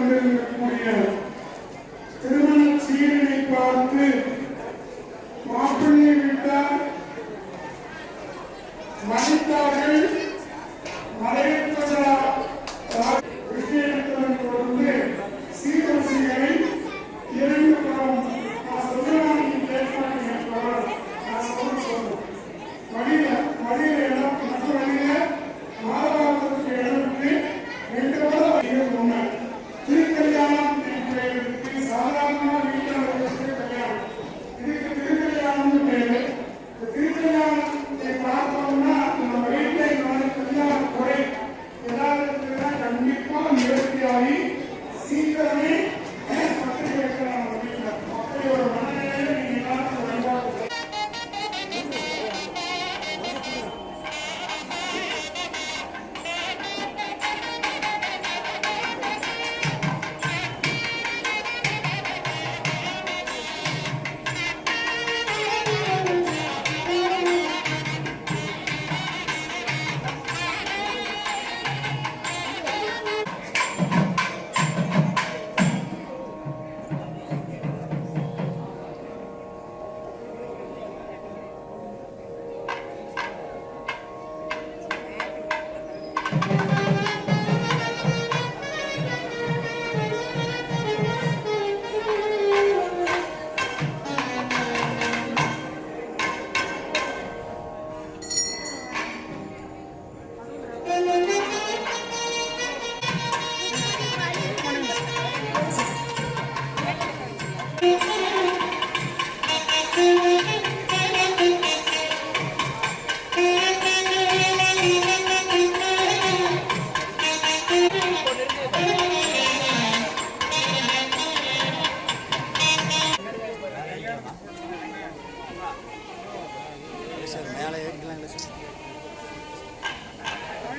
கொண்டிருக்கக்கூடிய திருமண சீரனை பார்த்து மாப்பிள்ளை வீட்டார் மதித்தார்கள். மலையப்பதா விஷயத்துடன் தொடர்ந்து சீரசிகளை இரண்டு புறம் சொல்லுவாங்க கேட்பாங்க என்பவர் நான் சொல்றேன். வழியில எல்லாம் மற்ற வழியில மாதவாரத்துக்கு இடத்துக்கு 2 வாரம் ஒண்ணு திருக்கல்யாணம் என்பதற்கு சாதாரணமாக வீட்டில் கல்யாணம், இதுக்கு திருக்கல்யாணம் பேரு. திருக்கல்யாணத்தை பார்த்தோம்னா நம்ம வீட்டில் கல்யாண குறை ஏதாவது கண்டிப்பா நிவர்த்தியாகி சீக்கிரமே பத்திரிகை வைக்கலாம். நம்ம வீட்டில் அப்படி ஒரு மனநிலையில நீங்க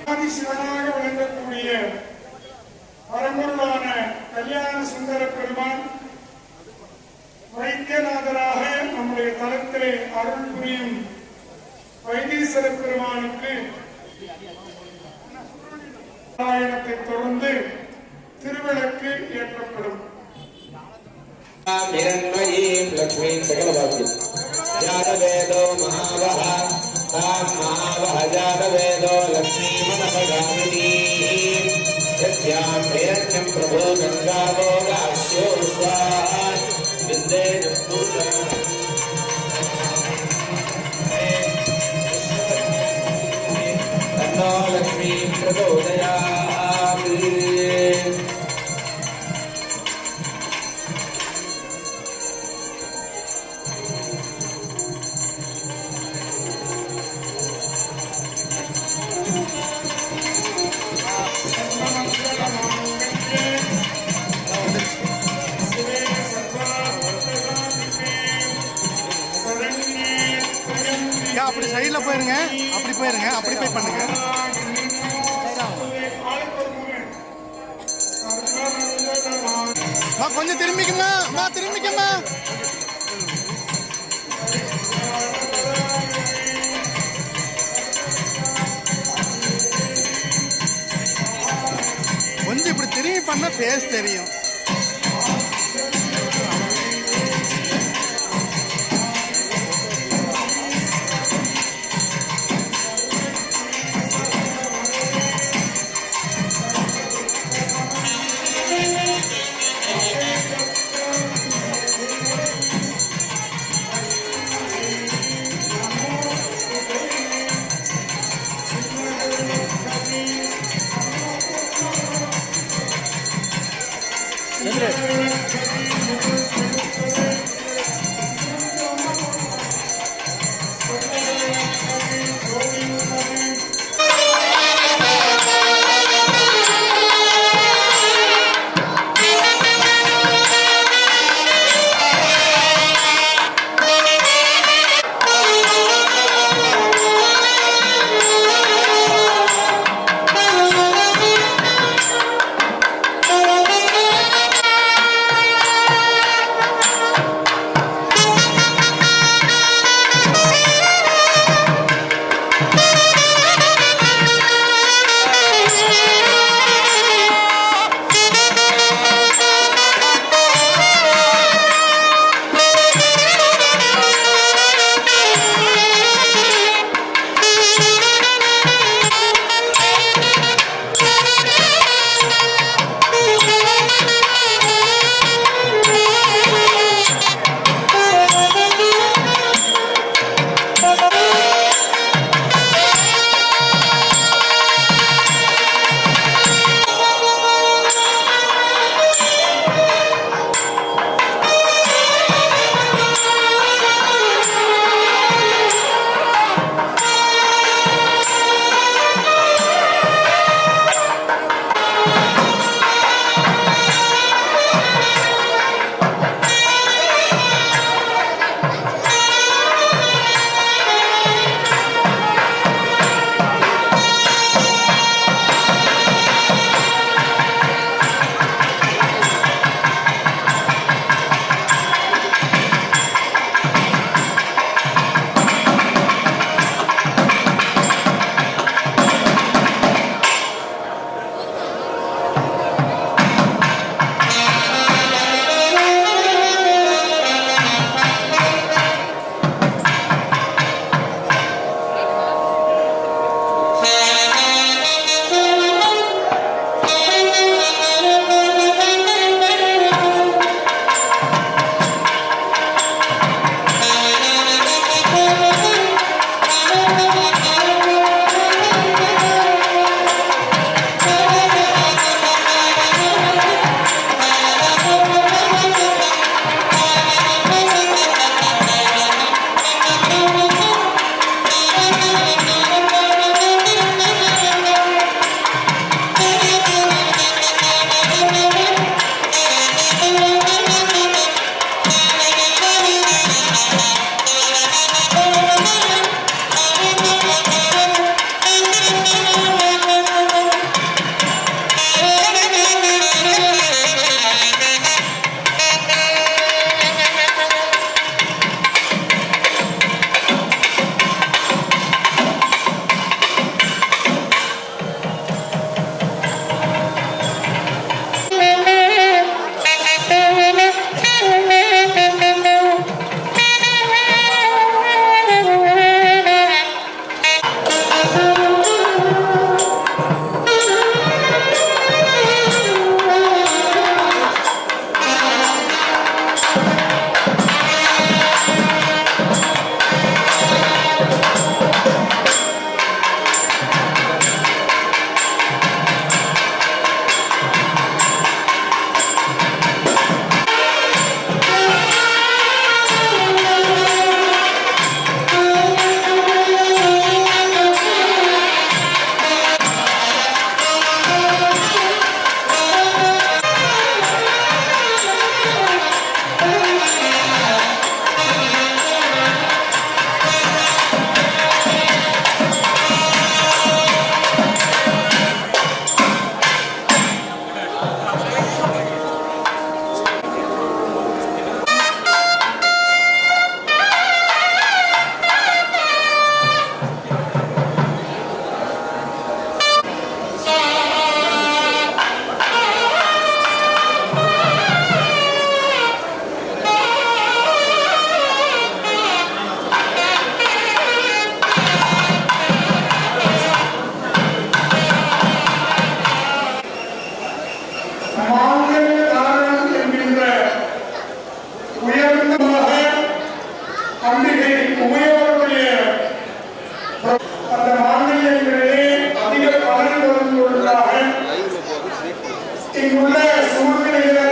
எல்லாரும் சிவனாக விளங்கக்கூடிய பரம்பொருளான கல்யாண சுந்தர பெருமான் வைத்தியநாதராக நம்முடைய தலத்திலே அருள் புரியும் வைத்தீஸ்வர பெருமானுக்கு நாராயணத்தை தொடர்ந்து திருவிளக்கு ஏற்றப்படும். लक्ष्मी सकलभाग्य जातवेदो महावह तां महावह जातवेदो लक्ष्मी मनपगामिनी यस्यां हिरण्यं प्रभो गंगावो गास्यो स्वाहा विन्देन पूजा तन्नो लक्ष्मी प्रचोदयात्। அப்படி சைடில் போயிருங்க, அப்படி போயிருங்க, அப்படி போய் பண்ணுங்க. கொஞ்சம் திரும்பிக்கமா, திரும்பிக்கமா. கொஞ்சம் இப்படி திரும்பி பண்ண பேஸ் தெரியும். உமையோருடைய அந்த மாநிலங்களிலே அதிக பலன் வருவதற்காக இங்குள்ள சூழ்நிலைகளை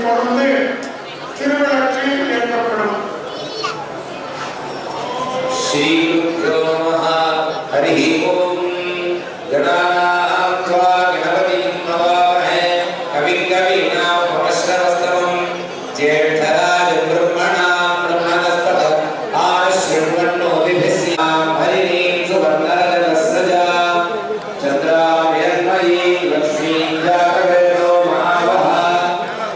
தொடர்ந்து திருவிழாக்கு ஏற்கப்படும். श्री गुरुभ्यो नमः हरि ओम गणानां त्वा गणपतिं नमामहे कविं कवीनामुपमश्रवस्तमं ज्येष्ठराजं ब्रह्मणां ब्रह्मणस्पत आश्रवन्नोतिभिस्यां हरिणीं सुवर्णरजतस्रजा चन्द्राभ्यन्मयीं लक्ष्मीं जातवेदो महावः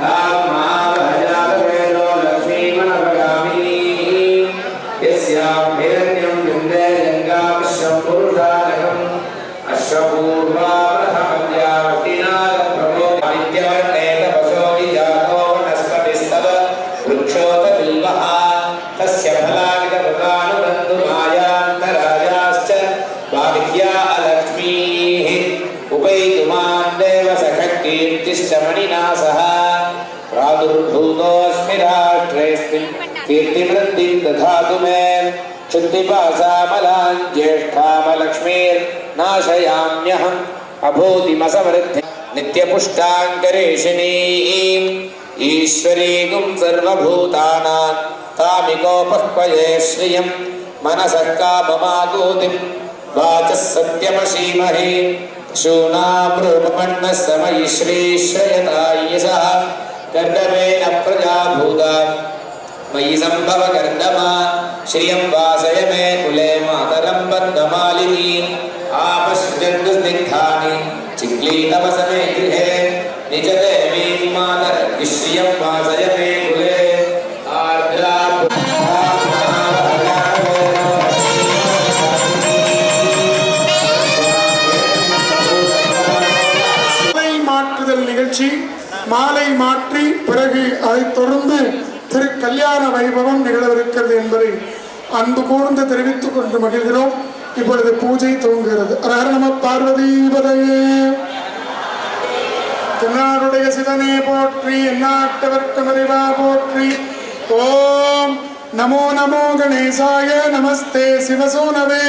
तां महावः जातवेदो लक्ष्मीमनपगामिनी यस्यां हिरण्यं बिन्दे जङ्गामश्वं पुरुषालकम् अश्वपूर्वावहमद्यावतिनादप्रमोदित्यवर्णे तपसो विजातो वनस्पतिस्तव वृक्षोपबिल्वः तस्य फलानितपदानुबन्धुमायान्तराजाश्च बालिह्या अलक्ष्मीः उपैतुमान् देव सखकीर्तिश्च मणिना सह प्रादुर्भूतोऽस्मि राष्ट्रेऽस्मिन् कीर्तिवृद्धिं दधातु मे क्षुद्धिपासामलां ज्येष्ठामलक्ष्मीर्नाशयाम्यहम् अभूतिमसमृद्धिं नित्यपुष्टाङ्करेशिनीम् ईश्वरीगुं सर्वभूतानां तामिकोपक्वये श्रियं मनसः काममागूतिं वाचः सत्यमशीमहि शूनामृतमन्नः समयि श्रीश्रयतायसः कर्दमेन प्रजाभूता मयि सम्भव कर्दमा श्रियं वासय मे कुले मातरं बद्धमालिनी आपश्यन्नुस्निग्धानि चिक्लीतवसमे गृहे निजदेवीं मातरं श्रियं वासय मे कुले आर्द्रा மாற்றுதல் நிகழ்ச்சி மாலை மாற்றி பிறகு அதைத் தொடர்ந்து திரு கல்யாண வைபவம் நிகழவிருக்கிறது என்பதை அன்பு கூர்ந்து தெரிவித்துக் கொண்டு மகிழ்கிறோம். இப்பொழுது பூஜை துவங்குகிறது. ஹர நம பார்வதீபதையே. தென்னாடுடைய சிவனே போற்றி, எந்நாட்டவர்க்கும் இறைவா போற்றி. ஓம் நமோ நமோ கணேசாய நமஸ்தே சிவசூனவே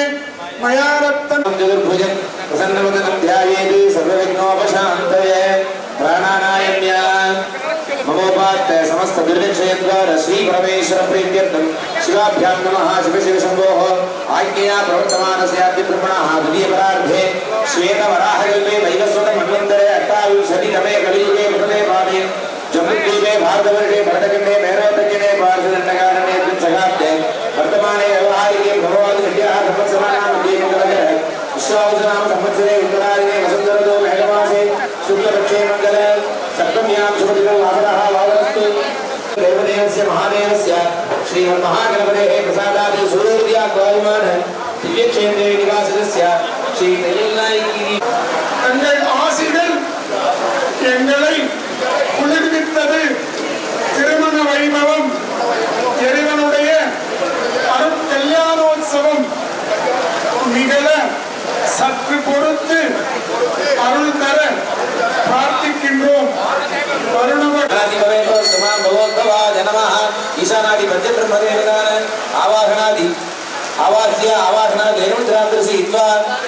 மயாரத்தன் चतुर्भुजं प्रसन्नवदनं ध्यायेत् सर्वविघ्नोपशान्तये प्राणानायम्या ममोपात्य समस्त दुर्विक्षयद्वार श्री परमेश्वर प्रीत्यर्थं शिवाभ्यां नमः. शिव शिव शम्भोः आज्ञया प्रवर्तमानस्याद्य ब्रह्मणः द्वितीयपरार्धे श्वेतवराहकल्पे वैवस्वतमन्वन्तरे अष्टाविंशतितमे कलियुगे प्रथमे पादे जम्बुद्वीपे भारतवर्षे भरतखण्डे मेरोदगिने पार्श्वदण्डकारण्ये द्विशताब्दे वर्तमाने व्यवहारिके भगवद्विद्याः संवत्सराणां मध्ये मङ्गलकरः विश्वावसुनाम संवत्सरे उत्तरायणे वसन्तऋतौ मेघमासे शुक्लपक्षे मङ्गले सप्तम्यां शुभदिनं वासरः वावरस्तु. देवदेवस्य महादेवस्य श्रीमन्महागणपतेः प्रसादात् सूर्योदयाद्वायुमान दिव्यक्षेत्रे निवासितस्य श्री தையல்நாயகி தங்கள் ஆசிகள் எங்களை குளிர்வித்தது. திருமண வைபவம் இறைவனுடைய அருட்கல்யாணோத்சவம் நிகழ சற்று பொறுத்து அருள் தர பிரார்த்திக்கின்றோம். ईशानादि पंचब्रह्मदेवतान आवाहनादि आवाह्य आवाहनादेवद्रादृशीत्वा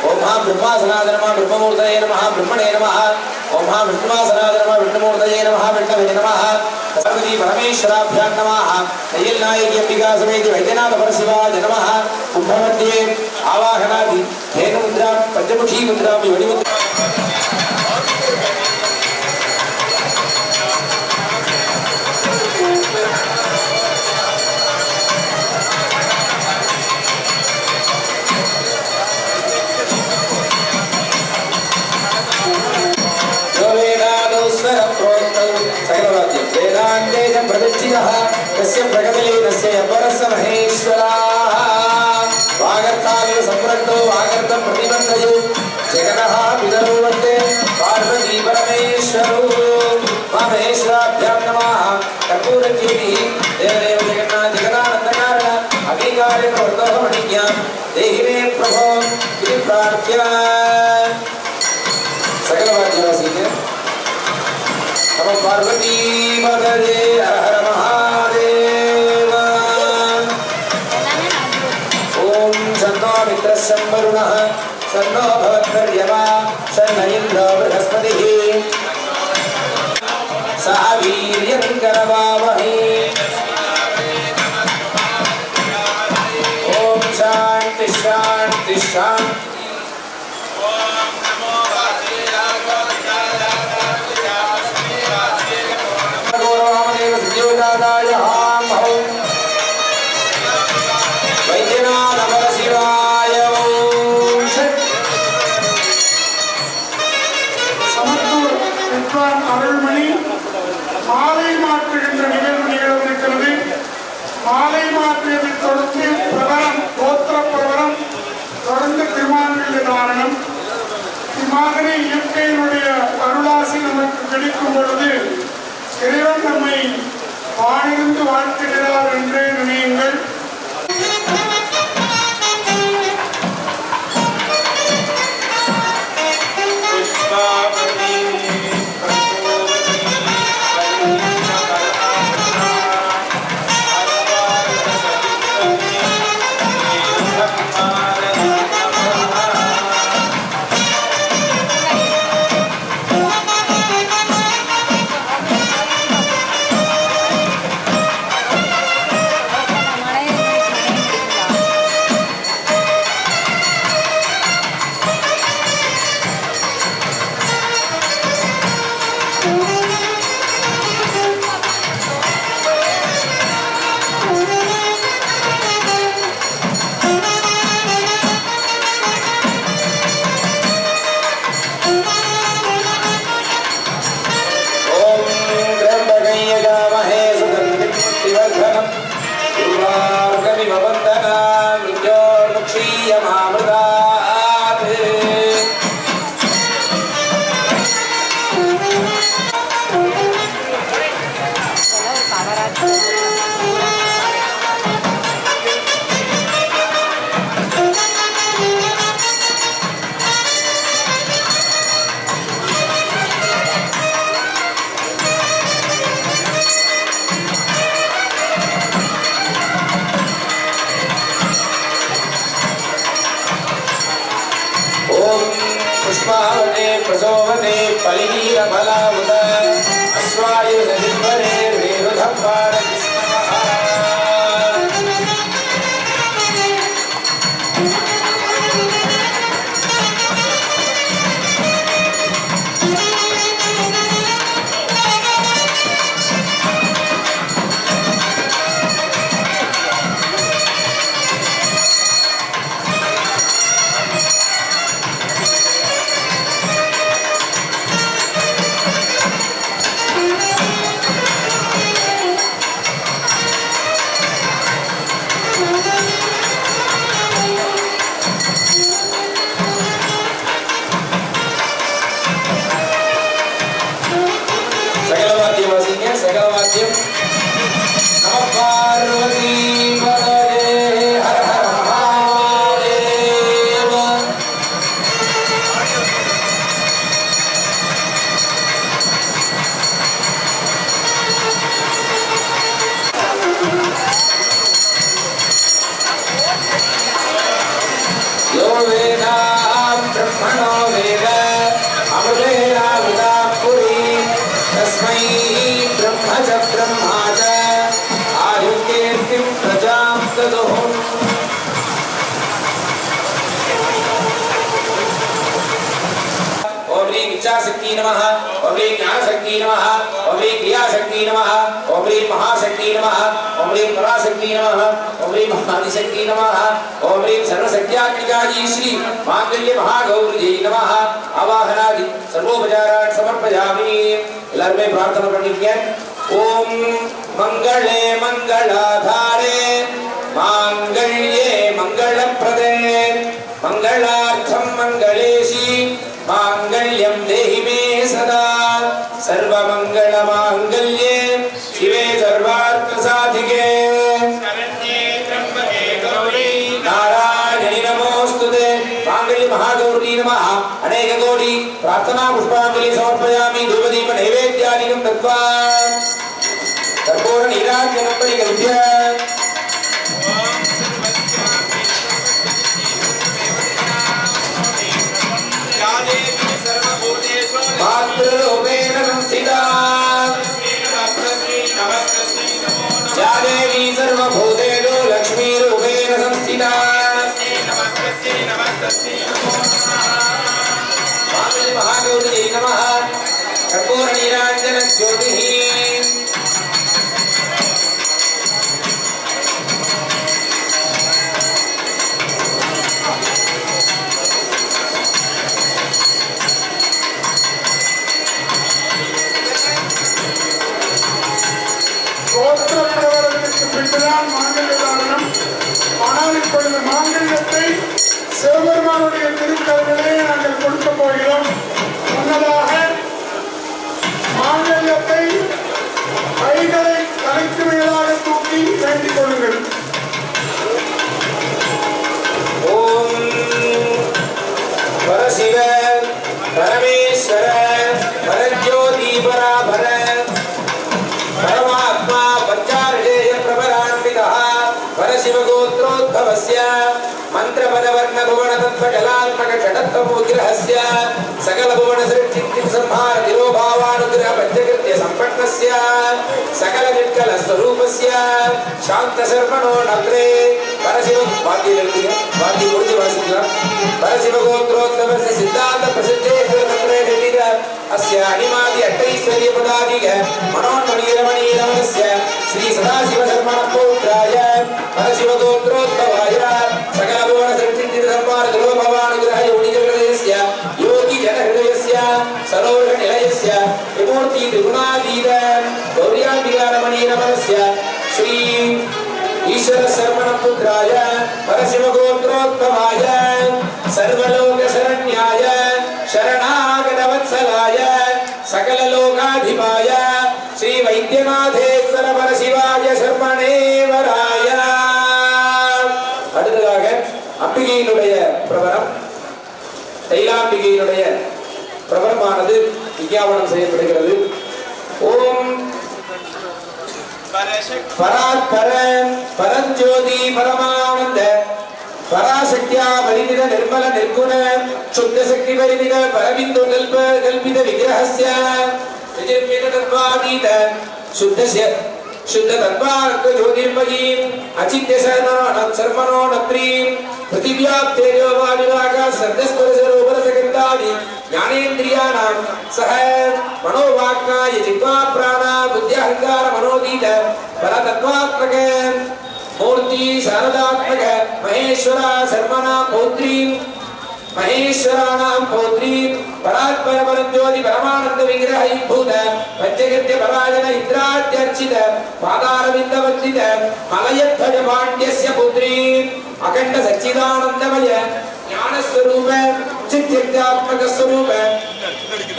ओम महा ब्रह्मासनाद नमः ब्रह्ममूर्तये नमः ब्रह्मणे नमः ओम महा विष्णुवासनाद नमः विष्णुमूर्तये नमः विष्णवे नमः सर्वदी परमेश्वराभ्यां नमः. தையல்நாயகி अंबिका समेत वैद्यनाथ परशिवाय नमः. कुंभमध्ये आवाहनादि धेनुमुद्रा पंचमुखी मुद्रा योनिमुद्रा प्रतिष्ठितः तस्य प्रगतिलीनस्य यपरस्य महेश्वराः वागर्तावे सम्पृक्तो वागर्तं प्रतिबन्धयो जगतः पितरो वन्दे पार्वती परमेश्वरो. महेश्वराभ्यां नमः. कर्पूरकीर्तिः देवदेव जगन्नाथ जगदानन्दकारण अङ्गीकारे प्रवर्तः मणिज्ञां देहि मे प्रभो इति प्रार्थ्य सकलवाद्यवासीके नमो पार्वती पतये हर हर महादेव. शम्बरुणः सन्नो भवत्पर्यमा सन्न इन्द्रो बृहस्पतिः सह वीर्यं करवावहै ॐ शान्ति शान्ति शान्ति சமத்தூர் வித்வான் அருள்மணி மாலை மாற்றுகின்ற நிகழ்வு நிகழவிருக்கிறது. மாலை மாற்றியதை தொடர்ந்து பிரபலம் கோத்திர பிரபலம் தொடர்ந்து திருமாங்கல்ய தாரணம். இம்மாதிரி இயற்கையினுடைய அருளாசி நமக்கு கிடைக்கும் பொழுது இறைவன் நம்மை வானிருந்து வாழ்த்துகிறார் என்றே நினையுங்கள். पुष्पावते प्रसोवते पलिनीरफलावत अश्वायुधनिर्भरे रेणुधप्पारकृष्णः शक्ति नमः ओम ह्रीं ज्ञानशक्ति नमः ओम ह्रीं क्रियाशक्ति नमः ओम ह्रीं महाशक्ति नमः ओम ह्रीं पराशक्ति नमः ओम ह्रीं महादिशक्ति नमः ओम ह्रीं सर्वशक्त्यात्मिकायै श्री मांगल्य महागौरी नमः आवाहनादि सर्वोपचारान् समर्पयामि எல்லாரும் பிரார்த்தனை பண்ணிக்கங்க ओम मंगले मंगलाधारे मांगल्ये मंगलप्रदे मंगलार्थं मंगलेशी मांगल्यं देहि मे सदा सर्वमंगलमांगल्ये शिवे सर्वार्थसाधिके शरण्ये त्र्यंबके गौरी नारायणी नमोस्तुते मांगल्य महागौरी नमः अनेक कोटि प्रार्थना पुष्पांजलि समर्पयामि धूपदीप नैवेद्यादिकं दत्त्वा कर्पूर नीराजनं परिगृह्य மாங்கல்ய மகாகௌரி நமः கற்பூர நீராஞ்சன ஜோதிஹி கோத்திரப்பிரவரத்திற்கு பின்னால் மாங்கல்ய தாரணம். ஆனால் இப்பொழுது மாங்கல்யத்தை சிவபெருமானுடைய திருக்கரங்களே நாங்கள் கொடுக்க போகிறோம். முன்னதாக மாங்கல்யத்தை கைகளை தலைக்கு மேலாக தூக்கி வேண்டிக் கொள்ளுங்கள். ஓம் பரசிவ பரமேஸ்வர பரஜோதி பராபர परमात्मा पंचार्षेय प्रभरान्वितः परशिवगोत्रोद्भवस्य मंत्रपदवर्ण भुवन तत्त्वजलात्मक षडत्वमुग्रहस्य सकल भुवन सृष्टि संहार तिरोभावानुग्रह पंचकृत्य संपन्नस्य सकल निष्कल स्वरूपस्य शांत शर्मणो नत्रे परशिव वाद्य मुर्ति वासिकला परशिवगोत्रोद्भवस्य सिद्धांत प्रसिद्धेश्वर तत्रे जटिल अस्य अनिमादि अष्टैश्वर्य पदाधिक मनोन्मणीरमणीरमणस्य श्री सदाशिव शर्मण पौत्राय परशिव गोत्रोद्भवाय सकल भुवन सृष्टि संहार तिरोभावानुग्रह योनिजगदस्य योगी जन हृदयस्य सरोवर निलयस्य विमूर्ति त्रिगुणातीत गौर्याम्बिकारमणीरमणस्य श्री ईश्वर शर्मण पुत्राय परशिव गोत्रोद्भवाय सर्वलोक शरण्याय शरणागत वत्सलाय सकल लोकाधिपाय श्री वैद्यनाथेश्वर परशिवाय शर्मणेवराय. அடுத்ததாக அம்பிகையினுடைய பிரபலம் தைலாம்பிகையினுடைய பிரபலமானது விஞ்ஞாபனம் செய்யப்படுகிறது. ஓம் பராத்பர பரஞ்சோதி பரமானந்த பராசக்தியா பரிமித நிர்மல நிர்குண சுத்த சக்தி பரிமித பரபிந்து கல்ப கல்பித விக்கிரஹஸ்ய விஜிர்மித தத்வாதீத शुद्ध तत्वार्थ ज्योतिर्मयीं अचित्य शर्मणो नत्रीं पृथिव्यां तेजो वायुराकाश सर्वस्पर्शरोपर सकन्तादि ज्ञानेन्द्रियाणां सह मनोवाक्काय जिह्वा प्राणा बुद्ध्यहंकार मनोदीत परतत्वात्मक मूर्ति शारदात्मक महेश्वरा शर्मणा पौत्रीं महेश्वराणां पौत्रीं परात्पर परज्योति परमानंद विग्रह भूत पंचकृत्य परायण इंद्राद्यर्चित पादारविंद वंदित मलयध्वज पांड्यस्य पुत्रीं अखंड सच्चिदानंदमय ज्ञान स्वरूप चित्त्यात्मक स्वरूप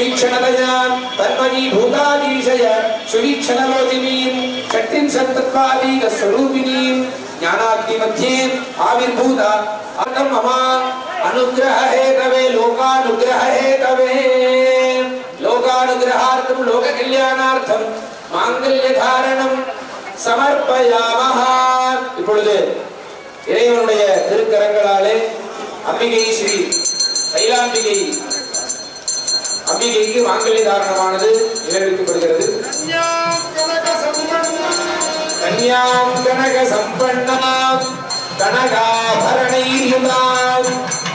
वीक्षणतया तन्मयी भूताधीशय सुवीक्षणलोचिनीं शक्तिं सत्त्वादीक स्वरूपिणीं ज्ञानाग्नि मध्ये आविर्भूत अतम मम अनुग्रह हेतवे लोकानुग्रह हेतवे लोकानुग्रहार्थम लोक कल्याणार्थम मांगल्य धारणम समर्पयामः. இப்பொழுது இறைவனுடைய திருக்கரங்களாலே அம்பிகை ஸ்ரீ தைலாம்பிகை அம்பிகைக்கு மாங்கல்ய தாரணமானது நிறைவேற்றப்படுகிறது. கன்யாம் கனக சம்பன்னாம் கனகாபரணையுதாம்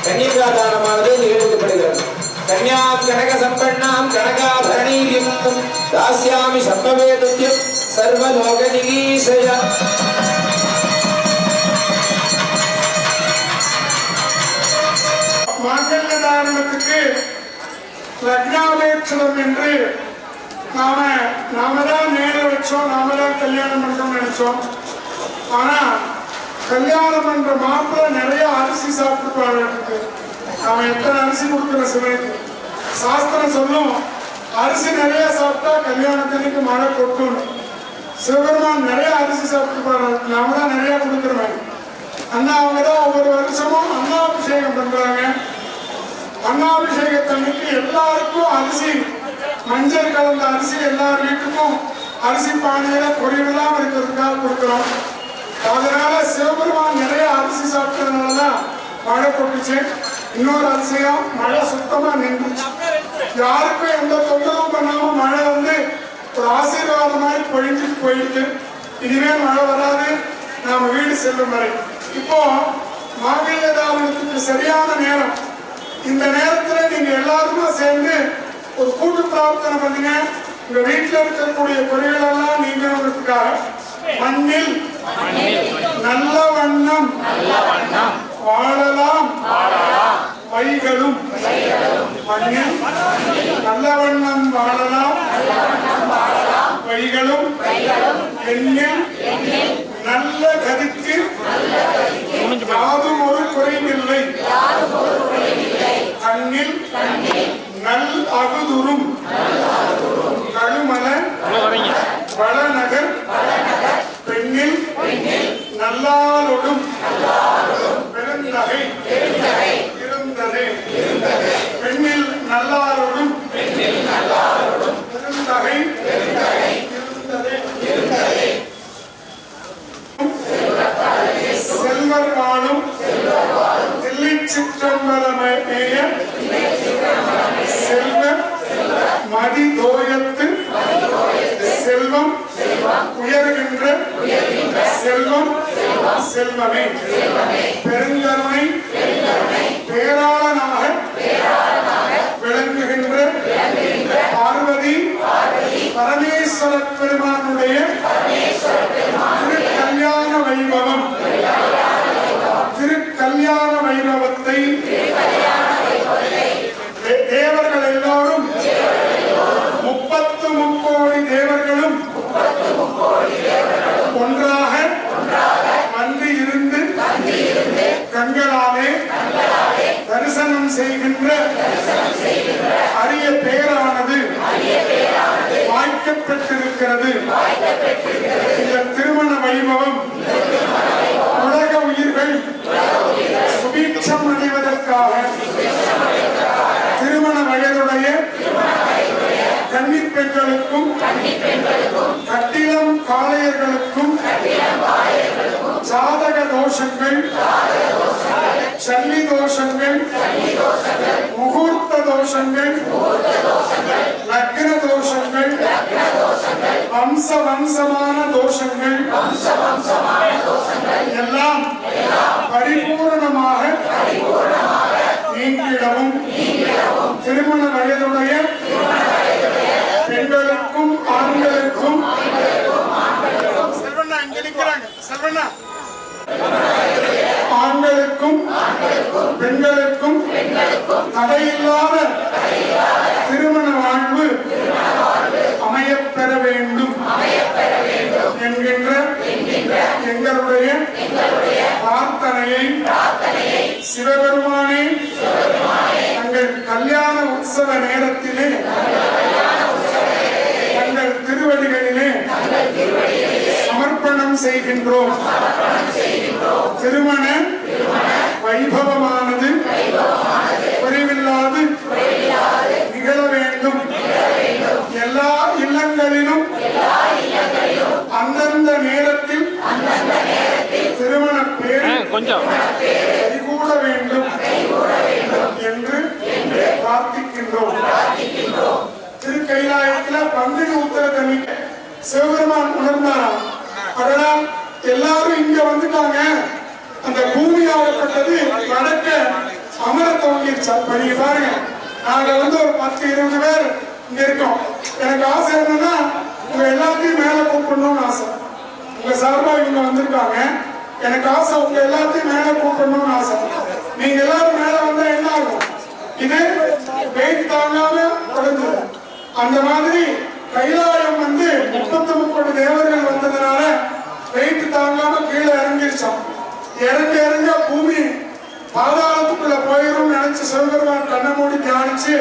கன்னிகா தானமானது நிறைவேற்றப்படுகிறது. கன்யாம் கனக சம்பன்னாம் கனகாபரணையுக்தம் தாஸ்யாமி சம்பவேதுத்யம் சர்வலோக ஜிகீஷய. மாங்கல்ய தாரணத்துக்கு லக்னாபேட்சணம் என்று நாம தான் நேரம் வச்சோம், நாம தான் கல்யாணம் பண்றோம்னு நினைச்சோம். ஆனா கல்யாணம் பண்ற மாப்பிள்ள நிறைய அரிசி சாப்பிட்டுப்பாரு. நாம எத்தனை அரிசி கொடுக்குற சிவனுக்கு சாஸ்திரம் சொல்லும், அரிசி நிறைய சாப்பிட்டா கல்யாணத்திற்கு மழை கொட்டும். சிவபெருமான் நிறைய அரிசி சாப்பிட்டுப்பாரு, நாம தான் நிறைய கொடுக்குறோம். அண்ணா அவங்க தான் ஒவ்வொரு வருஷமும் அன்னாபிஷேகம் பண்றாங்க. அன்னாபிஷேகத்தன்னைக்கு எல்லாருக்கும் அரிசி, மஞ்சள் கலந்த அரிசி எல்லார் வீட்டுக்கும் அரிசி பானையில பொரியலாம் இருக்கிறதுக்காக கொடுக்குறோம். அதனால சிவபெருமான் நிறைய அரிசி சாப்பிட்டதுனாலதான் மழை கொட்டுச்சு. இன்னொரு அரிசியா மழை சுத்தமா நின்றுச்சு. யாருக்கும் எந்த தொந்தரவும் பண்ணாம மழை வந்து ஒரு ஆசீர்வாதமாய் பொழிஞ்சிட்டு போயிடுது. இனிமே மழை வராது, நாம வீடு செல்லும் வரை. இப்போ மாங்கல்ய தாரணத்துக்கு சரியான நேரம். இந்த நேரத்துல நீங்க எல்லாருமே சேர்ந்து ஒரு கூட்டு பிரார்த்தனை பண்ணுங்க. உங்க வீட்டில் இருக்கக்கூடிய குறைகள் எல்லாம் நீங்கிறதுக்காக. மண்ணில் நல்ல வண்ணம் வாழலாம் வைகளும். மண்ணில் நல்ல வண்ணம் வாழலாம் வைகளும். எண்ணில் நல்ல கதிக்கு யாதும் ஒரு குறைவில்லை. கண்ணில் நல் அகுதுரும் கழுமல வளநகர். பெண்ணில் நல்லாலொடும் பெருந்தகை இருந்ததே. பெண்ணில் நல்லாலொடும் பெருந்தகை இருந்ததே. செல்வர் வாழும் தில்லை சிற்றம்பலமேய செல்வ மதி தோயத்து செல்வம் உயர்கின்ற செல்வம் செல்வமே. பெருங்கருணை பேராளனாக விளங்குகின்ற பார்வதி பரமேஸ்வர பெருமானுடைய திருக்கல்யாண வைபவம். திருக்கல்யாண வைபவத்தை தேவர்கள் எல்லோரும் 33 தேவர்களும் ஒன்றாக வந்து இருந்து கண்களாலே தரிசனம் செய்கின்ற அரிய பேரானது வாய்க்கப்பட்டிருக்கிறது. இந்த திருமண வைபவம் உலக உயிர்கள் சுபீட்சம் அடைவதற்காக திருமண வயதுடைய கன்னிப் பெண்களுக்கும் கட்டிலம் காளையர்களுக்கும் ஜாதக தோஷங்கள், சல்லி தோஷங்கள், முகூர்த்த தோஷங்கள், லக்ன தோஷங்கள், வம்சமான தோஷங்கள் எல்லாம் பரிபூரணமாக நீங்கிடவும் திருமண வயதுடைய பெண்களுக்கும் ஆண்களுக்கும் ஆண்களுக்கும் பெண்களுக்கும் தடையில்லாத திருமண வாழ்வு அமையப்பெற வேண்டும் என்கின்ற எங்களுடைய பிரார்த்தனையை சிவபெருமானே தங்கள் கல்யாண உற்சவ நேரத்திலே தங்கள் திருவடிகளிலே சமர்ப்பணம் செய்கின்றோம். திருமண வைபவமானது குறைவில்லாது நிகழ வேண்டும். எல்லா இல்லங்களிலும் அந்தந்த நேரத்தில் திருமண பேர் கைகூட வேண்டும் என்று பிரார்த்திக்கின்றோம். திருக்கைலாயத்தில் பங்குனி உத்தரத்தன்மை சிவபெருமான் உணர்ந்தாராம். அதனால் எல்லாரும் இங்க வந்துட்டாங்க. அந்த பூமி ஆகப்பட்டது வடக்க அமர துவங்கிருச்சா. நீங்க பாருங்க, நாங்க வந்து ஒரு 10-20 பேர் இங்க இருக்கோம். எனக்கு ஆசை என்னன்னா உங்க எல்லாத்தையும் மேல கூப்பிடணும்னு ஆசை. உங்க சார்பா இவங்க வந்திருக்காங்க. எனக்கு ஆசை உங்க எல்லாத்தையும் மேல கூப்பிடணும்னு ஆசை. நீங்க எல்லாரும் மேல வந்தா என்ன ஆகும்? இது வெயிட் தாங்காம உடைஞ்சிடும். அந்த மாதிரி கைலாயம் வந்து 33 தேவர்கள் வந்ததுனால வெயிட் தாங்காம கீழே இறங்கிருச்சோம். இறங்க பூமி பாதாளத்துக்குள்ள போயிரும் நினைச்சு சிவபெருமான் கண்ணை மூடி தியானிச்சு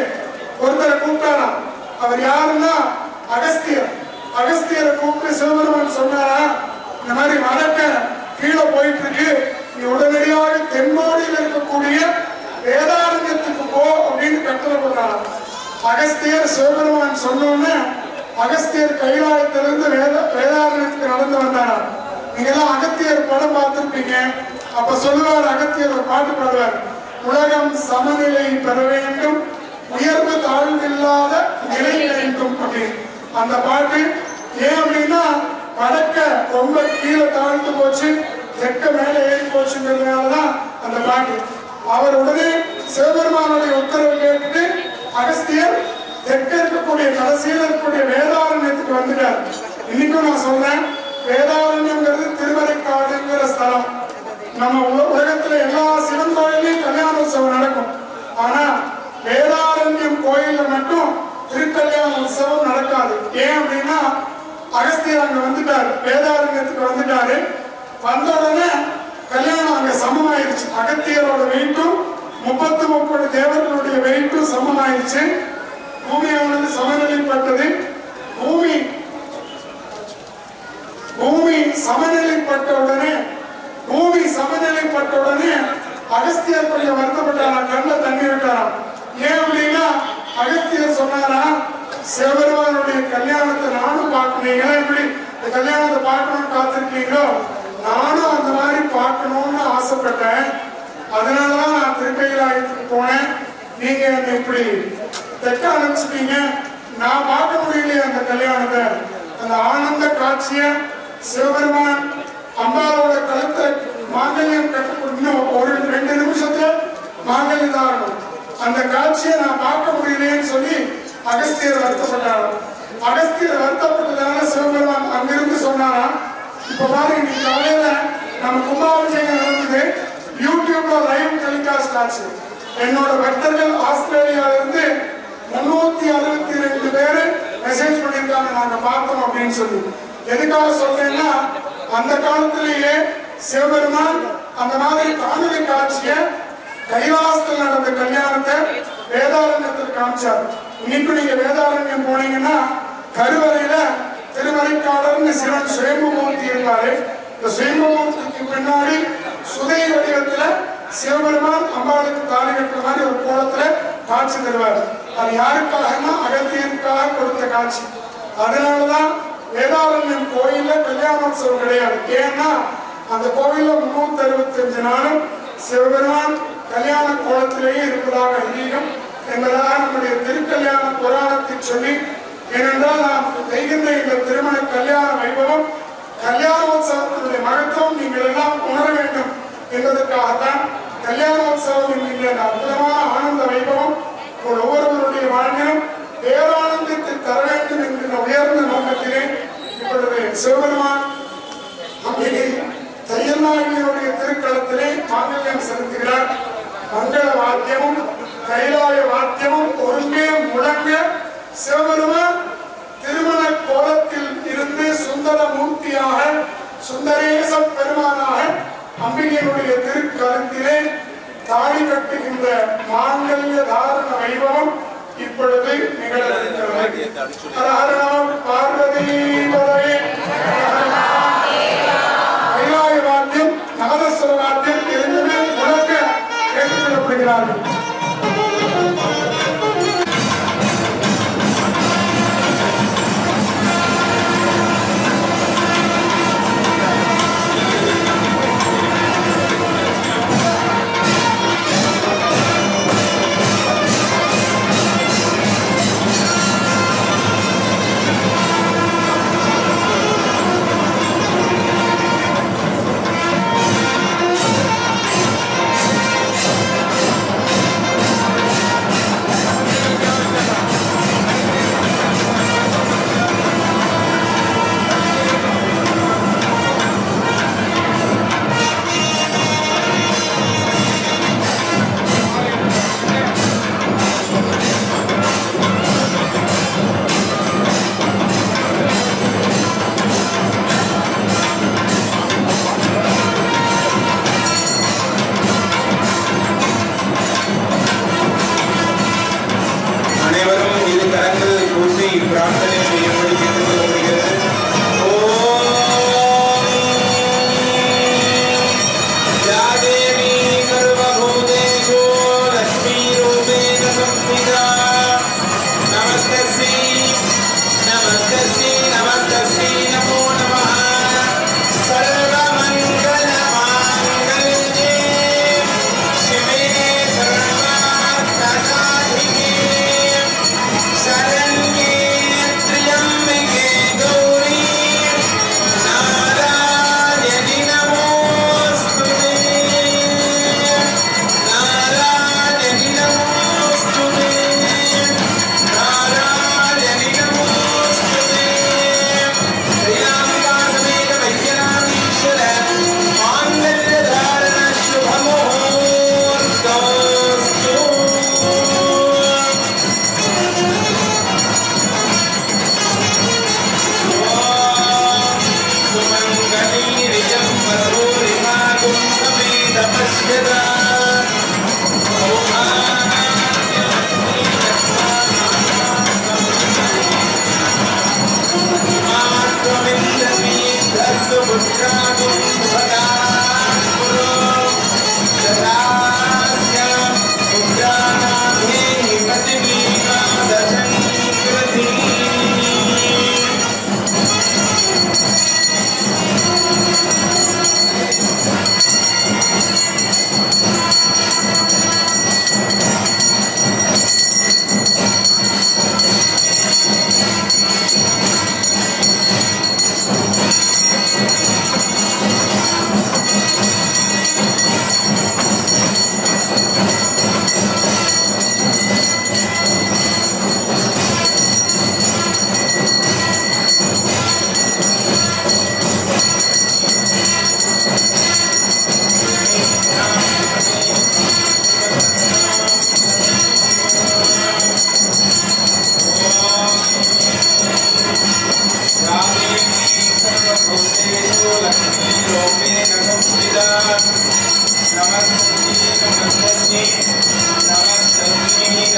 ஒருத்தரை கூப்பிட்டாராம். அவர் யாருன்னா அகஸ்தியர். அகஸ்தியரை கூப்பிட்டு சிவபெருமான் சொன்னாரா, இந்த மாதிரி வடக்க கீழே போயிட்டு இருக்கு, நீ உடனடியாக தென்மோடியில் இருக்கக்கூடிய வேதாரண்யத்துக்கு போ அப்படின்னு கட்டளை போட்டாராம். அகஸ்தியர் சிவபெருமான் சொன்னோன்னு அகஸ்தியர் கைலாயத்திலிருந்து வேதாரண்யத்துக்கு நடந்து வந்தாராம். நீங்க எல்லாம் அகத்தியர் படம் பார்த்திருப்பீங்க. அப்ப சொல்லுவார், அகத்தியர் ஒரு பாட்டு பாடுவார், உலகம் சமநிலை பெற வேண்டும், உயர்வு தாழ்வில்லாத நிலை வேண்டும் அப்படின்னு. அந்த பாட்டு ஏன் அப்படின்னா வடக்க ரொம்ப கீழே தாழ்ந்து போச்சு, தெற்க மேல ஏறி போச்சுங்கிறதுனாலதான் அந்த பாட்டு. அவர் உடனே சிவபெருமானுடைய உத்தரவு கேட்டுட்டு அகஸ்தியர் தெற்க இருக்கக்கூடிய கடைசியில் இருக்கக்கூடிய வேதாரண்யத்துக்கு வந்துட்டார். இன்னைக்கும் நான் சொல்றேன், வேதாரண்யம்ங்கிறது திருமறைக்காடுங்கிற ஸ்தலம். நம்ம உலகத்துல எல்லா சிவன் கோயிலையும் கல்யாண உற்சவம் நடக்கும். ஆனா வேதாரண்யம் கோயில்ல மட்டும் திருக்கல்யாண உற்சவம் நடக்காது. ஏன் அப்படின்னா அகஸ்தியர் அங்க வந்துட்டாரு, வேதாரண்யத்துக்கு வந்துட்டாரு. வந்த உடனே கல்யாணம் அங்க சமமாயிருச்சு. அகத்தியரோட வெயிட்டும் 33 தேவர்களுடைய வெயிட்டும் சமமாயிருச்சு. பூமியானது சமநிலைப்பட்டது. பூமி சமநிலைப்பட்ட உடனே அகஸ்தியர் கொஞ்சம் வருத்தப்பட்டாராம், கண்ணுல தண்ணி விட்டாராம். ஏன் அப்படின்னா அகஸ்தியர் சொன்னாரா, சிவபெருமானுடைய கல்யாணத்தை நானும் பார்க்கணும். இப்படி இந்த கல்யாணத்தை பார்க்கணும்னு காத்திருக்கீங்களோ, நானும் அந்த மாதிரி பார்க்கணும்னு ஆசைப்பட்டேன். அதனாலதான் நான் திருக்கையிலாயத்துக்கு போனேன். நீங்க என்னை இப்படி தெற்க அனுப்பிச்சிட்டீங்க, நான் பார்க்க முடியலையே அந்த கல்யாணத்தை. அந்த ஆனந்த காட்சிய சிவபெருமான் அம்பாலோட கழுத்தை மாங்கல்யம் கட்டணும், ஒரு 2 நிமிஷத்துல மாங்கல்யம் தாரணும். அந்த காட்சியை நான் பார்க்க முடியலையேன்னு சொல்லி அகஸ்தியர் வருத்தப்பட்டார். அகஸ்தியர் வருத்தப்பட்டதால சிவபெருமான் அங்கிருந்து சொன்னாரா, இப்ப பாரு இன்னைக்கு காலையில நம்ம கும்பாபிஷேகம் நடந்தது, யூடியூப்ல லைவ் டெலிகாஸ்ட் ஆச்சு. என்னோட பக்தர்கள் ஆஸ்திரேலியால இருந்து 362 பேரு மெசேஜ் பண்ணிருக்காங்க, நாங்க பார்த்தோம் அப்படின்னு சொல்லி. எதுக்காக சொல்றேன்னா, அந்த காலத்திலேயே சிவபெருமான் அந்த மாதிரி காணொலி காட்சிய கைலாசத்தில் நடந்த கல்யாணத்தை வேதாரண்யத்தில் காமிச்சார். இன்னைக்கு நீங்க வேதாரண்யம் போனீங்கன்னா கருவறையில திருமறைக்காடர்னு சிவன் சுயம்புமூர்த்தி இருப்பாரு. இந்த சுயம்புமூர்த்திக்கு பின்னாடி சுதை வடிவத்துல சிவபெருமான் அம்பாளுக்கு தாலி கட்டுற மாதிரி ஒரு கோலத்துல காட்சி தருவார். அது யாருக்காகனா அகத்தியருக்காக கொடுத்த காட்சி. அதனாலதான் வேதாரண்யம் கோயில்ல கல்யாணோத்சவம் கிடையாது. ஏன்னா அந்த கோவில்ல 365 நாளும் சிவபெருமான் கல்யாண கோலத்திலேயே இருப்பதாக ஐதீகம் என்பதாக நம்முடைய திருக்கல்யாண புராணத்தை சொல்லி, ஏனென்றால் நாம் செய்கின்ற இந்த திருமண கல்யாண வைபவம், கல்யாணோத்சவத்தினுடைய மகத்துவம் நீங்கள் எல்லாம் உணர வேண்டும் என்பதற்காகத்தான் கல்யாணோத்சவம் என்கின்ற அற்புதமான ஆனந்த வைபவம் ஒவ்வொருவருடைய வாழ்விலும் பேரானந்தத்தை தர வேண்டும் என்கின்ற உயர்ந்த நோக்கத்திலே இப்பொழுது சிவபெருமான் அம்பிகை தையல்நாயகியுடைய திருக்களத்திலே மாங்கல்யம் செலுத்துகிறார். மங்கள வாத்தியமும் கைலாய வாத்தியமும் ஒருங்கே முழங்க சிவபெருமான் திருமண கோலத்தில் இருந்து சுந்தர மூர்த்தியாக, சுந்தரேச பெருமானாக அம்பிகையினுடைய திருக்கலத்திலே தாலி கட்டுகின்ற மாங்கல்ய தாரண வைபவம் இப்பொழுது நிகழவிருக்கிறது. பார்வதி கைலாய வாத்தியம், நாதஸ்வர வாத்தியம் இரண்டுமே முழங்க கேட்டுக்கொள்ளப்படுகிறார்கள்.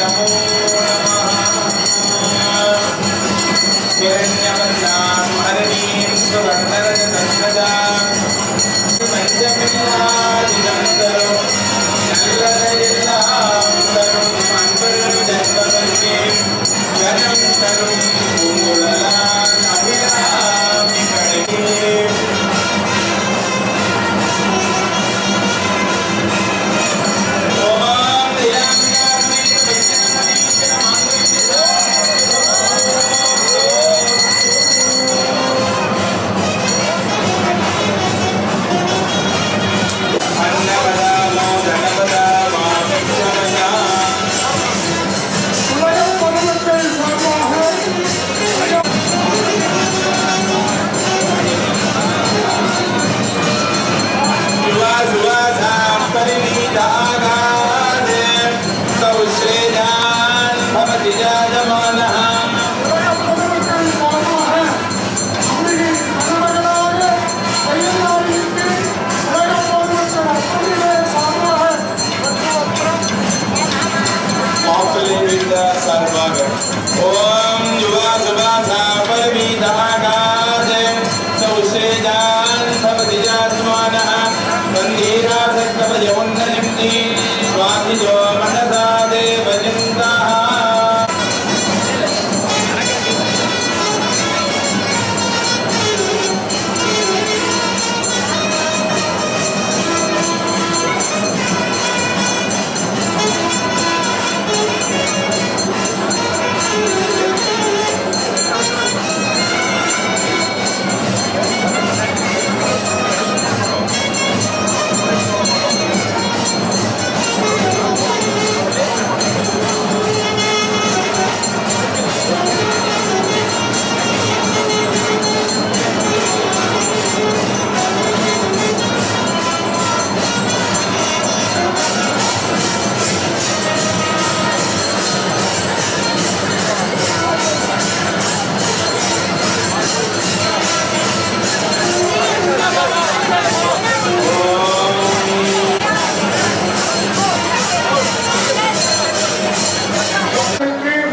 नमो नमः हिरण्यवर्णां हरिणीं सुवर्णरजतस्रजां पञ्चमिलादिदन्तरो नल्लरयिल्लां तरुं मण्डलं जन्मवर्गे गणं तरुं पूङ्गुळलान् अभिरामि गणगे உலகம் பொதுமக்கள் சார்பாக உலகம் பொதுமக்கள் சார்பாக அம்பிகை மணமகளாக கையெல்லாரிக்கு உலகம் பொதுமக்கள் அப்படியே சார்பாக ओम युवा सुभाषा परमीदागाज सौश्रेजान भवति जात्मानः वन्दीरा सक्कवयोन्नयन्ति स्वामिजो मनसा देवचिन्ताः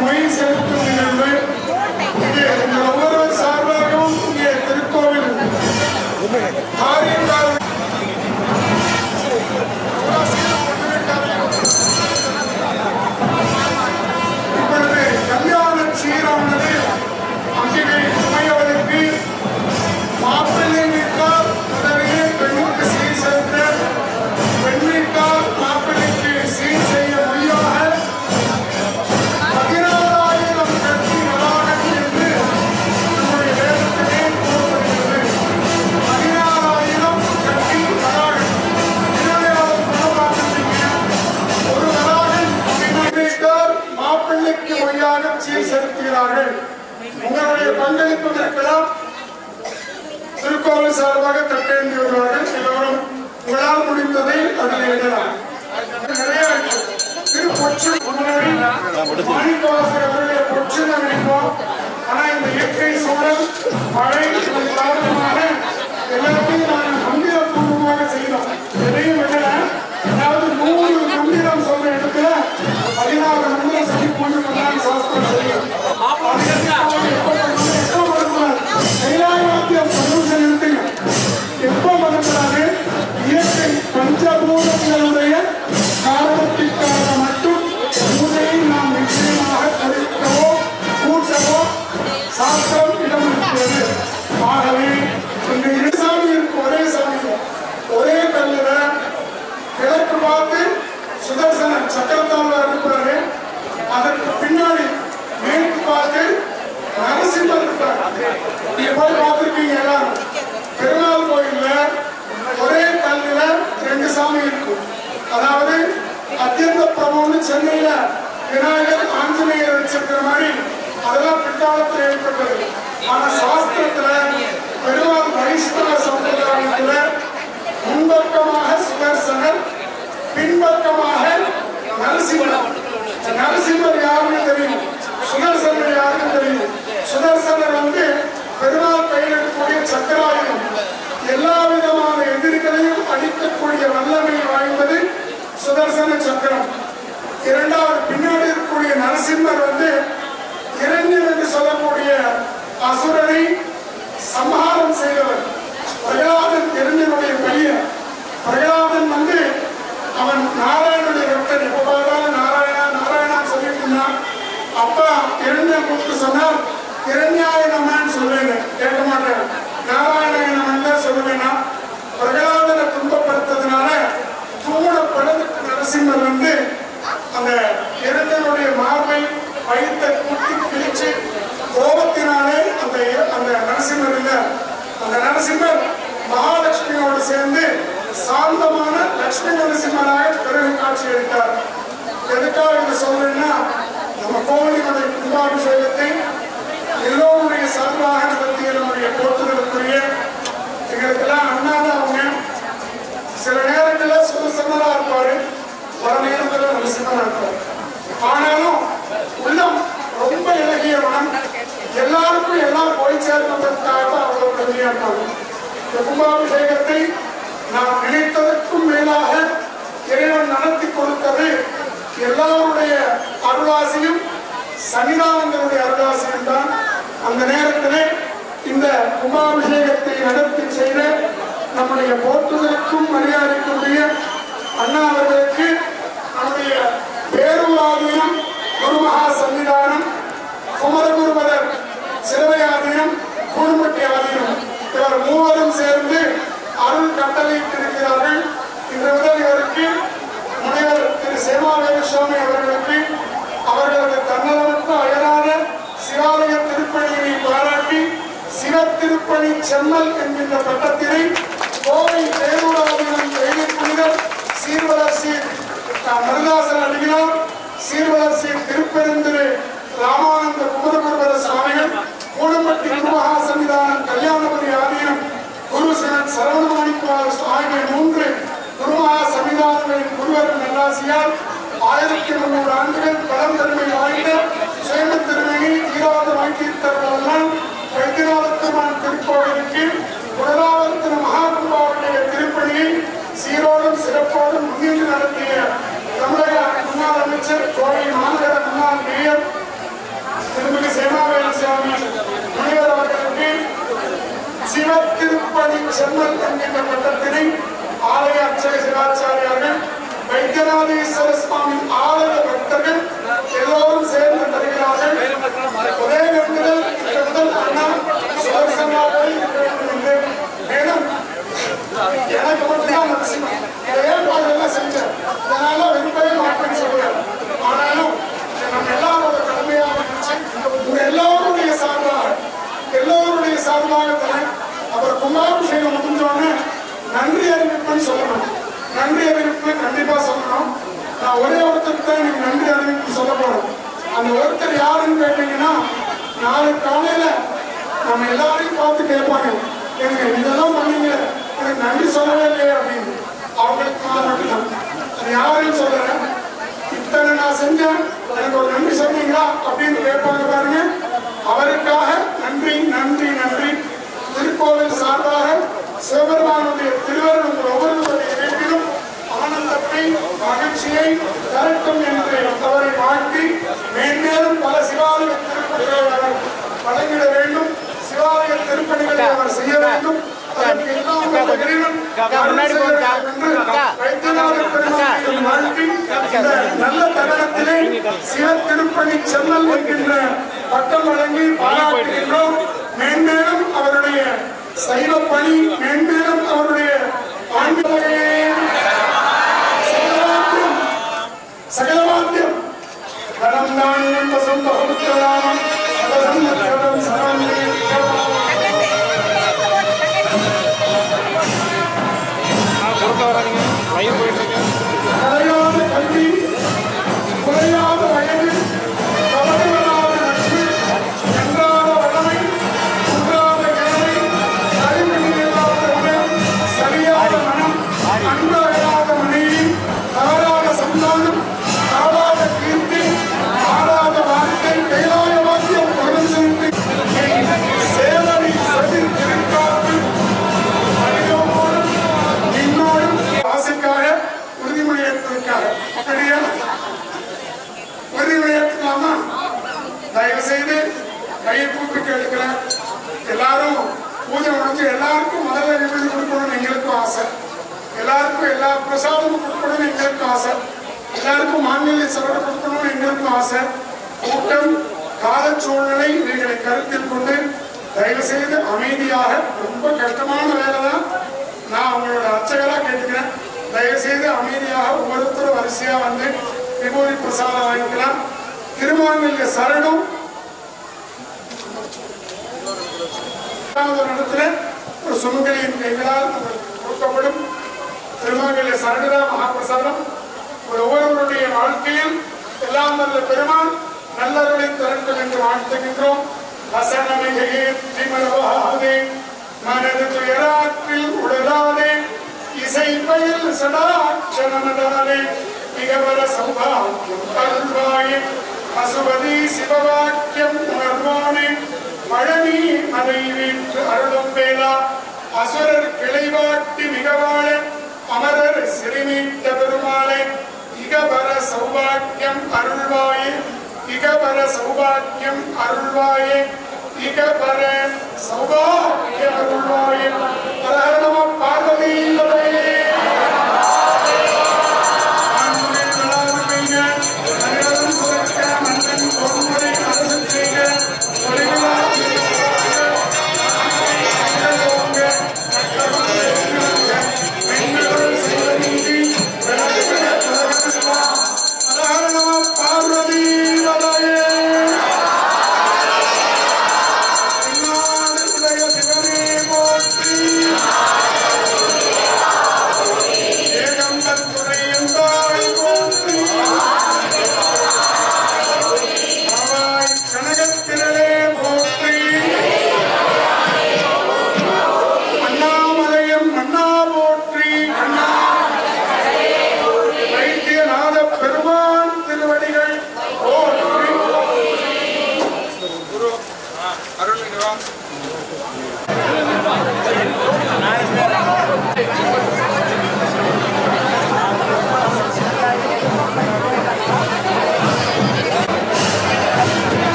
மொய் செலுத்தும் நிகழ்வு இது இந்த ஒவ்வொருவர் சார்பாகவும் இங்கே திருக்கோவில் ஆரியங்கால் இப்பொழுது கல்யாண சீரானது அம்பிகை உமையவளுக்கு மாப்பிள்ளை வீட்டார் உடனே பெண்ணுக்கு சீர் செலுத்த பெண் வீட்டார் மாப்பிள்ளைக்கு சீர் செய்ய மொய்யாக 16,000 கட்டி வளாகம் என்று நம்முடைய வேதத்திலே கூறப்படுகிறது. 16,000 கட்டி வளாகம். இதனையாவது பணம் பார்த்துட்டீங்க. ஒரு வளாகம் வீட்டார் மாப்பிள்ளைக்கு மொய்யாக சீர் செலுத்துகிறார்கள். உங்களுடைய பங்களிப்பு இருக்கலாம். திருக்கோவில் சார்பாக தட்டேந்தி வருவார்கள். எல்லோரும் உங்களால் முடிந்ததை அதில் இடலாம். நிறைய இருக்கு. திருப்பொச்சு முன்னாடி மாணிக்கவாசகர் அவருடைய பொச்சு நினைப்போம். ஆனா இந்த இயற்கை சூழல் மழை இதன் காரணமாக எல்லாத்தையும் நாங்கள் மந்திரபூர்வமாக செய்தோம். எதையும் விடல. அதாவது 100 மந்திரம் சொல்ற இடத்துல 16 மந்திரம் சொல்லி கொண்டு வந்தாங்க சாஸ்திரம் செய்யும். எப்போ வரக்கூடாது? கைலாயவாத்தியம் பர்மிஷன் எடுத்துங்க. எப்போ வரக்கூடாது? இயற்கை பஞ்சபூதங்களுடைய காரணத்திற்காக மட்டும் பூஜையை நாம் நிச்சயமாக குறைக்கவோ கூட்டவோ சாஸ்திரம் இடமளிக்கிறது. ஆகவே இந்த இரு சாமி இருக்கு. ஒரே சாமி ஒரே கல்லுல கிழக்கு பார்த்து சுதர்சன சக்கரத்தாழ்வ இருக்கிறாரு. அதற்கு பின்னாடி மேற்கு பார்த்து நரசிம்மர் இருப்பார். நீங்க போய் பார்த்துருக்கீங்க எல்லாரும். பெருமாள் கோயில்ல ஒரே கல்லுல 2 சாமி இருக்கும். அதாவது அத்தியந்த பிரபுன்னு சென்னையில விநாயகர் ஆஞ்சநேயர் வச்சிருக்கிற மாதிரி அதெல்லாம் பிற்காலத்தில் ஏற்பட்டது. ஆனா சாஸ்திரத்துல பெருமாள் வைஷ்ணவ சம்பிரதாயத்துல முன்பக்கமாக சுதர்சனர், பின்பக்கமாக நரசிம்மர். நரசிம்மர் யாருன்னு தெரியும், சுதர்சனர் யாருன்னு தெரியும். சுதர்சனர் பெருமாள் கையில் இருக்கக்கூடிய சக்கராயுதம். எல்லா விதமான எதிரிகளையும் அடிக்கக்கூடிய வல்லமை வாய்ந்தது சுதர்சன சக்கரம். இரண்டாவது பின்னாடி இருக்கக்கூடிய நம்முடைய நரசிம்மர் வந்து இரண்யன் என்று சொல்லக்கூடிய அசுரனை சம்ஹாரம் செய்தவர். பிரகலாதன் இரண்யனுடைய பையன். பிரகலாதன் வந்து அவன் நாராயணனுடைய பக்தன். எப்ப பார்த்தாலும் நாராயணா நாராயணா சொல்லிட்டு இருந்தான். அப்பா இரண்யன் கூப்பிட்டு சொன்னால் இரண்யாய நமன்னு சொல்லுவேன், கேட்க மாட்டேன். நாராயணாய நமன் தான் சொல்லுவேன்னா. பிரகலாதனை துன்பப்படுத்ததுனால தூண படத்துக்கு நரசிம்மர் வந்து அந்த இரண்டனுடைய மார்பை வயிற்றை கூட்டி கிழிச்சு கோபத்தினாலே அந்த நரசிம்மர் இல்ல, அந்த நரசிம்மர் மகாலட்சுமியோடு சேர்ந்து சாந்தமான லட்சுமி நரசிம்மராக பிறகு காட்சி அளித்தார். எதுக்காக இதை சொல்றேன்னா, நம்ம கோவிலுடைய கும்பாபிஷேகத்தை எல்லோருடைய சார்பாக நடத்திய நம்முடைய போற்றுதலுக்குரிய எங்களுக்கெல்லாம் அண்ணாதான் அவங்க. சில நேரங்களில் சுதர்சனரா இருப்பாரு, பல நேரங்களில் நரசிம்மரா இருப்பாரு. ஆனாலும் உள்ளம் ரொம்ப இலகிய மனம், எல்லாருக்கும் எல்லாம் போய் சேர்ந்ததற்காக தான் அவ்வளவு பெருமையா இருப்பாங்க. இந்த கும்பாபிஷேகத்தை நாம் நினைத்ததற்கும் மேலாக இறைவன் நடத்தி கொடுத்தது எல்லாருடைய அருளாசியும் சன்னிதானங்களுடைய அருளாசியும் தான். அந்த நேரத்திலே இந்த கும்பாபிஷேகத்தை நடத்தி செய்த நம்முடைய போற்றுதலுக்கும் மரியாதைக்குரிய அண்ணா அவர்களுக்கு நம்முடைய பேருவாதீனம், குருமகா சன்னிதானம், குமரகுருபதர் சிறுவை ஆதீனம், கூடும்பட்டி ஆதீனம், இவர் மூவரும் சேர்ந்து அருள் கட்டளையிட்டிருக்கிறார்கள். இன்று முதல் இவருக்கு முனைவர் திரு சேமாவேல சுவாமி அவர்களுக்கு அவர்களது தன்னலமற்ற அயராத சிவாலய திருப்பணியினை பாராட்டி சிவ திருப்பணி செம்மல் என்கின்ற பட்டத்தினை கோவை பேரூராதீனம் புனிதர் சீர்வலர் சீர் மருதாசன் அடிகளார், சீர்வலர் சீர் திருப்பெருந்திரு ராமானந்த குமரகுருபர சுவாமிகள், கூடும்பட்டி குருமகா சன்னிதானம், கல்யாணபுரி ஆதீனம், குரு சரவணமாணிக்குமார் ஆகிய 3 குருமகா சன்னிதானங்களின் குருவர் நல்லாசியால் 1300 ஆண்டுகள் பழம்பெருமை வாய்ந்த சுயம திருமணி தீராத வாய்த்தீர்த்தவர்களெல்லாம் வைத்தியநாதபெருமான் திருக்கோவிலுக்கு புனராவர்த்தன மகாகும்பாவுடைய திருப்பணியை சீரோடும் சிறப்போடும் முன்னின்று நடத்திய தமிழக முன்னாள் அமைச்சர், கோவை மாநகர முன்னாள் மேயர் திருமதி சேமாவேல சுவாமி முனிவர் அவர்களுக்கு சிவ திருப்பணி செம்மல் என்கின்ற பட்டத்தினை ஆலய அர்ச்சக சிவாச்சாரியார்கள், வைத்தியநாதேஸ்வர சுவாமி ஆலய பக்தர்கள் எல்லோரும் சேர்ந்து தருகிறார்கள். ஒரே வேண்டுதல் முதல் அண்ணா சுதர்சனாக இருக்க வேண்டும் என்று. மேலும் எனக்கு மட்டும்தான் நரசிம்மன் ஏற்பாடுகள்லாம் செஞ்சேன், இதனால விரும்பவே மாட்டேன்னு சொல்லுவார். ஆனாலும் நம்ம எல்லாரோட கடமையாக இருந்துச்சு. உங்க எல்லோருடைய சார்பாக தானே அப்புறம் கும்பாபிஷேகம் முடிஞ்சோடனே நன்றி அறிவிப்புன்னு சொல்லணும். நன்றி அறிவிப்பு கண்டிப்பா சொல்லணும். நான் ஒரே ஒருத்தருக்கு தான் எனக்கு நன்றி அறிவிப்பு சொல்ல போறேன். அந்த ஒருத்தர் யாருன்னு கேட்டீங்கன்னா, நாளைக்கு காலையில நம்ம எல்லாரையும் பார்த்து கேட்பாங்க, எனக்கு இதெல்லாம் பண்ணீங்க, எனக்கு நன்றி சொல்லவே இல்லையே அப்படின்னு. அவங்களுக்கு நான் மட்டும்தான். அது யாருன்னு சொல்றேன். இத்தனை நான் செஞ்சேன், எனக்கு ஒரு நன்றி சொன்னீங்களா அப்படின்னு கேட்பாங்க பாருங்க. அவருக்காக நன்றி நன்றி நன்றி. திருக்கோவில் சார்பாக சிவபெருமானுடைய திருவருள் உங்கள் ஒவ்வொருவருடைய வீட்டிலும் ஆனந்தத்தை மகிழ்ச்சியை தரட்டும் என்று அவரை வாழ்த்தி மேன்மேலும் பல சிவாலய திருப்பணிகளை அவர் வழங்கிட வேண்டும். சிவாலய திருப்பணிகளை அவர் செய்ய வேண்டும். அதற்கு எல்லாம் இறைவன் வைத்தியநாத பெருமானை வாழ்த்தி இந்த நல்ல தருணத்திலே சிவ திருப்பணி செம்மல் என்கின்ற பட்டம் வழங்கி பாராட்டுகின்றோம். மேன்மேலும் அவருடைய சைவ பணி, மேன்மேலும் அவருடைய சகலவாத்தியம் தனம் தானியம் பசும் பகுத்தராமம் சதசம் சரணம் கலையாத கல்வி, குறையாத வயது, கவலைவராத நட்பு, என்றாத வளமை, குன்றாத இளமை, அறிவில்லாத உடல், சரியாத மனம், அன்பழகாத மனைவி, தவறாத சந்தானம், தாழாத கீர்த்தி, ஆடாத வார்த்தை, கைலாய வாக்கியம் பொருள் செலுத்தி சேவனை சதிர் திருக்காத்து இன்னோடும் ஆசைக்காக உறுதிமொழி ஏற்பதற்காக உறுதிமொழி தயவு செய்து கையை கூப்பி கேட்டுக்கிறேன். எல்லாரும் பூஜை முடிஞ்சு எல்லாருக்கும் முதல்ல நிம்மதி கொடுக்கணும்னு எங்களுக்கும் ஆசை. எல்லாருக்கும் எல்லா பிரசாதமும் கொடுக்கணும்னு எங்களுக்கும் ஆசை. எல்லாருக்கும் மாங்கல்ய சரடு கொடுக்கணும்னு எங்களுக்கும் ஆசை. கூட்டம், கால சூழ்நிலை இவைகளை கருத்தில் கொண்டு தயவு செய்து அமைதியாக, ரொம்ப கஷ்டமான வேலை தான், நான் அவங்களோட அர்ச்சகராக கேட்டுக்கிறேன். தயவு செய்து அமைதியாக ஒவ்வொருத்தரும் வரிசையா வந்து விபூதி பிரசாதம் வாங்கிக்கலாம். திருமாங்கல்ய சரடும் ஒரு இடத்துல ஒரு சுமங்கலியின் கைகளால் கொடுக்கப்படும் திருமாங்கல்ய சரடுதான் மகாபிரசாதம். ஒவ்வொருவருடைய வாழ்க்கையில் எல்லாம் நல்ல பெருமான் நல்லருளை தரட்டும் என்று வாழ்த்துகின்றோம். வசனமிகையே திமலவாதே மனது துயராற்றில் உடலாதே இசை பயில் சடாட்சணமதாலே மிகவர சௌபாக்கியம் அருள்வாயே பசுபதி சிவவாக்கியம் உணர்வானே பழனி மலை வீற்று அருளும் வேளா அசுரர் கிளைவாட்டி மிகவாழ அமரர் சிறுமீட்ட பெருமாளே இகபர சௌபாக்கியம் அருள்வாயே இகபர சௌபாக்கியம் அருள்வாயே இகபர சௌபாக்கியம் அருள்வாயே. ஹர நம பார்வதி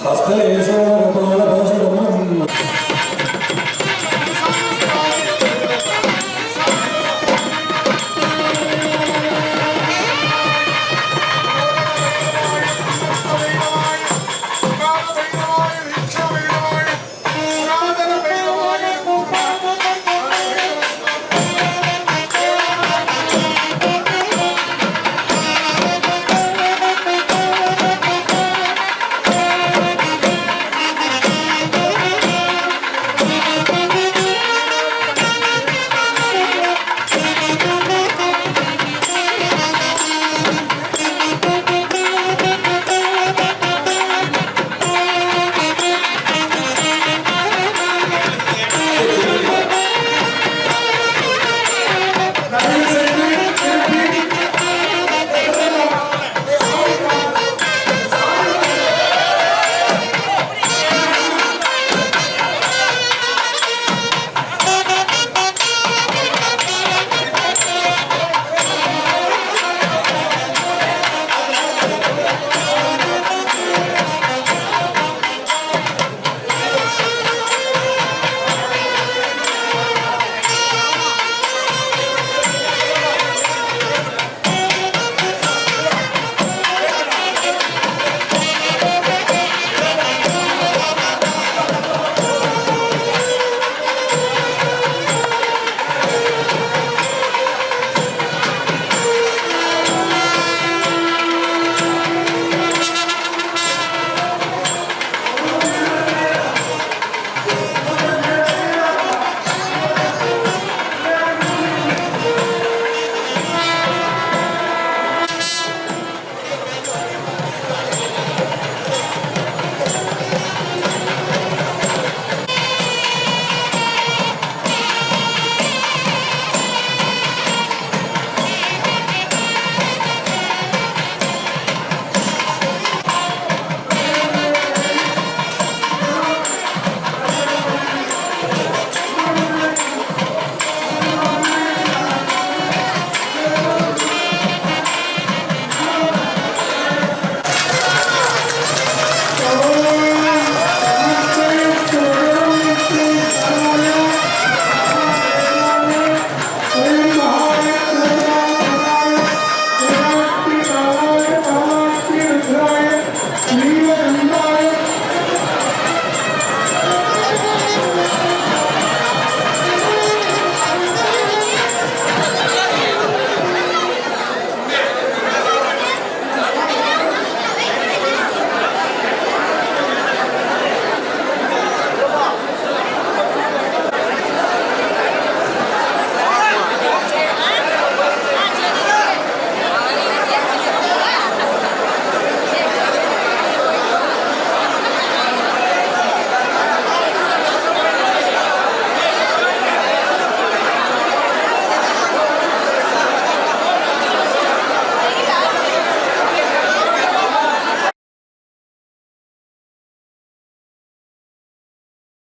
हस्तलेशो